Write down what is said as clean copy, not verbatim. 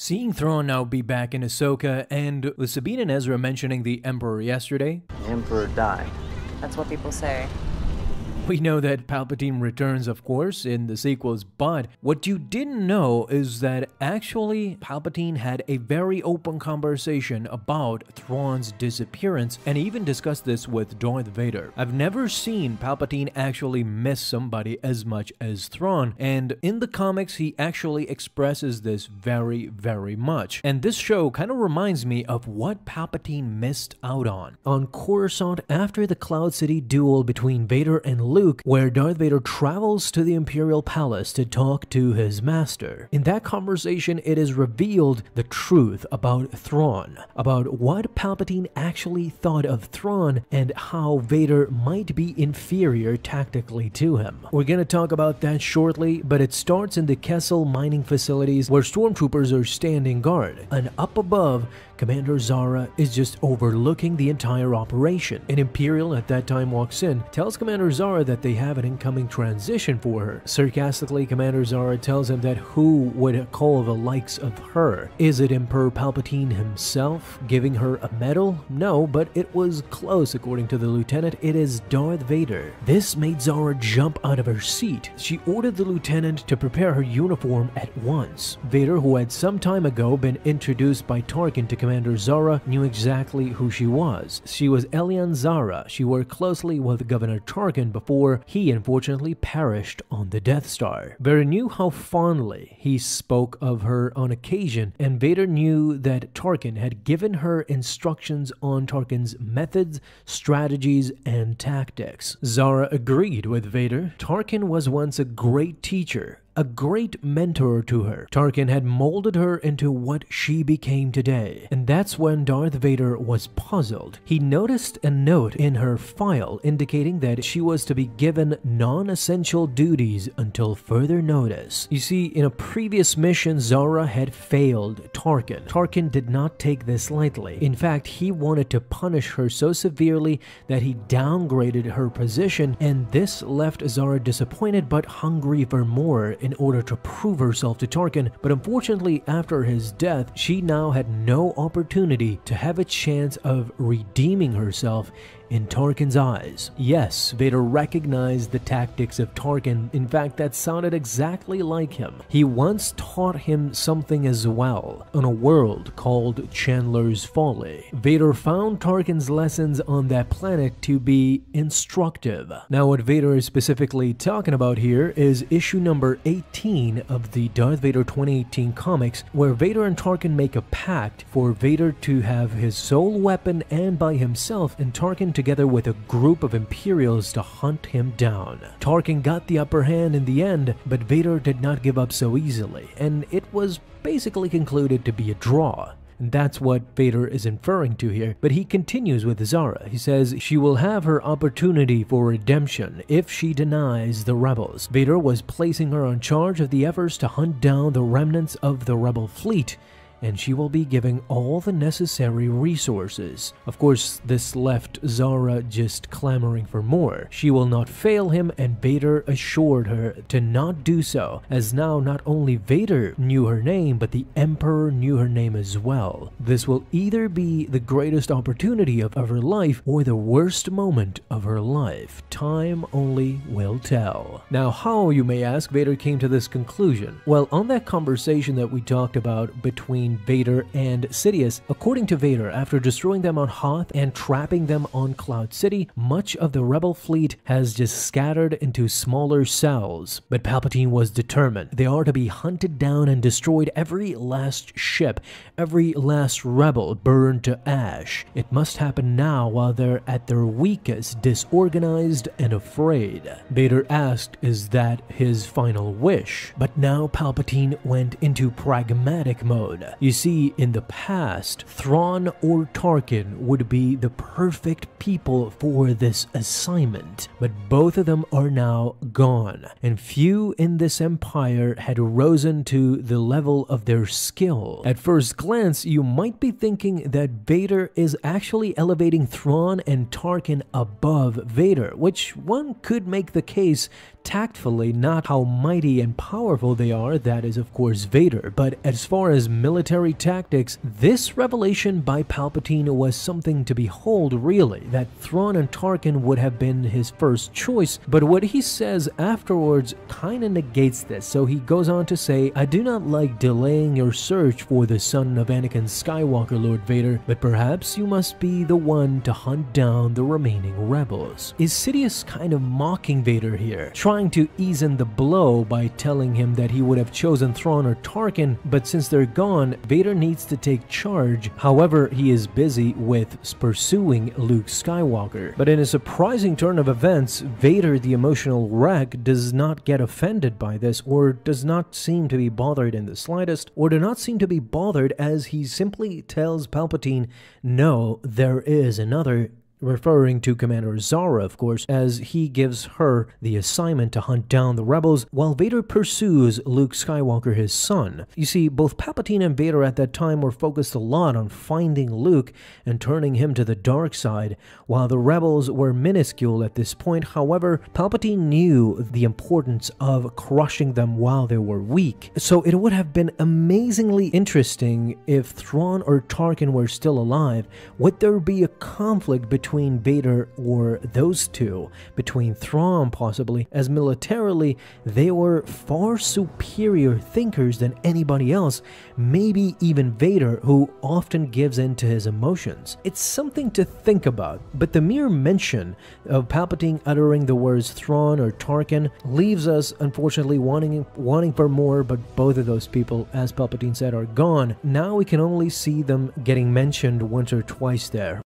Seeing Thrawn now be back in Ahsoka, and with Sabine and Ezra mentioning the Emperor yesterday, The Emperor died. That's what people say. we know that Palpatine returns, of course, in the sequels, but what you didn't know is that actually Palpatine had a very open conversation about Thrawn's disappearance and even discussed this with Darth Vader. I've never seen Palpatine actually miss somebody as much as Thrawn, and in the comics he actually expresses this very, very much. And this show kind of reminds me of what Palpatine missed out on. On Coruscant, after the Cloud City duel between Vader and Luke, where Darth Vader travels to the Imperial Palace to talk to his master. In that conversation, it is revealed the truth about Thrawn, about what Palpatine actually thought of Thrawn and how Vader might be inferior tactically to him. We're gonna talk about that shortly, but it starts in the Kessel mining facilities where stormtroopers are standing guard, and up above, Commander Zara is just overlooking the entire operation. An Imperial at that time walks in, tells Commander Zara that they have an incoming transition for her. Sarcastically, Commander Zara tells him that who would call the likes of her? Is it Emperor Palpatine himself giving her a medal? No, but it was close according to the lieutenant. It is Darth Vader. This made Zara jump out of her seat. She ordered the lieutenant to prepare her uniform at once. Vader, who had some time ago been introduced by Tarkin to Commander Zara, knew exactly who she was. She was Elian Zara. She worked closely with Governor Tarkin before he unfortunately perished on the Death Star. Vader knew how fondly he spoke of her on occasion, and Vader knew that Tarkin had given her instructions on Tarkin's methods, strategies, and tactics. Zara agreed with Vader. Tarkin was once a great teacher, a great mentor to her. Tarkin had molded her into what she became today. And that's when Darth Vader was puzzled. He noticed a note in her file indicating that she was to be given non-essential duties until further notice. You see, in a previous mission, Zara had failed Tarkin. Tarkin did not take this lightly. In fact, he wanted to punish her so severely that he downgraded her position, and this left Zara disappointed but hungry for more in order to prove herself to Tarkin. But unfortunately, after his death, she now had no opportunity to have a chance of redeeming herself in Tarkin's eyes. Yes, Vader recognized the tactics of Tarkin. In fact, that sounded exactly like him. He once taught him something as well, on a world called Chandler's Folly. Vader found Tarkin's lessons on that planet to be instructive. Now, what Vader is specifically talking about here is issue number 18 of the Darth Vader 2018 comics, where Vader and Tarkin make a pact for Vader to have his sole weapon and by himself, and Tarkin together with a group of Imperials to hunt him down. Tarkin got the upper hand in the end, but Vader did not give up so easily, and it was basically concluded to be a draw. And that's what Vader is inferring to here. But he continues with Zara. He says she will have her opportunity for redemption if she denies the rebels. Vader was placing her in charge of the efforts to hunt down the remnants of the rebel fleet, and she will be giving all the necessary resources. Of course, this left Zara just clamoring for more. She will not fail him, and Vader assured her to not do so, as now not only Vader knew her name, but the Emperor knew her name as well. This will either be the greatest opportunity of her life or the worst moment of her life. Time only will tell. Now, how, you may ask, Vader came to this conclusion? Well, on that conversation that we talked about between Vader and Sidious, according to Vader, after destroying them on Hoth and trapping them on Cloud City, much of the rebel fleet has just scattered into smaller cells. But Palpatine was determined. They are to be hunted down and destroyed, every last ship, every last rebel burned to ash. It must happen now while they're at their weakest, disorganized and afraid. Vader asked, is that his final wish? But now Palpatine went into pragmatic mode. You see, in the past, Thrawn or Tarkin would be the perfect people for this assignment, but both of them are now gone, and few in this empire had risen to the level of their skill. At first glance, you might be thinking that Vader is actually elevating Thrawn and Tarkin above Vader, which one could make the case tactfully, not how mighty and powerful they are, that is of course Vader, but as far as military military tactics, this revelation by Palpatine was something to behold, really, that Thrawn and Tarkin would have been his first choice, but what he says afterwards kinda negates this. So he goes on to say, "I do not like delaying your search for the son of Anakin Skywalker, Lord Vader, but perhaps you must be the one to hunt down the remaining rebels." Is Sidious kind of mocking Vader here, trying to ease in the blow by telling him that he would have chosen Thrawn or Tarkin, but since they're gone, Vader needs to take charge. However, he is busy with pursuing Luke Skywalker. But in a surprising turn of events, Vader, the emotional wreck, does not get offended by this, or does not seem to be bothered in the slightest, or do not seem to be bothered, as he simply tells Palpatine, "No, there is another," referring to Commander Zara, of course, as he gives her the assignment to hunt down the rebels, while Vader pursues Luke Skywalker, his son. You see, both Palpatine and Vader at that time were focused a lot on finding Luke and turning him to the dark side, while the rebels were minuscule at this point. However, Palpatine knew the importance of crushing them while they were weak. So it would have been amazingly interesting if Thrawn or Tarkin were still alive. Would there be a conflict between Vader or those two, between Thrawn possibly, as militarily they were far superior thinkers than anybody else, maybe even Vader, who often gives in to his emotions. It's something to think about, but the mere mention of Palpatine uttering the words Thrawn or Tarkin leaves us unfortunately wanting for more, but both of those people, as Palpatine said, are gone. Now we can only see them getting mentioned once or twice there.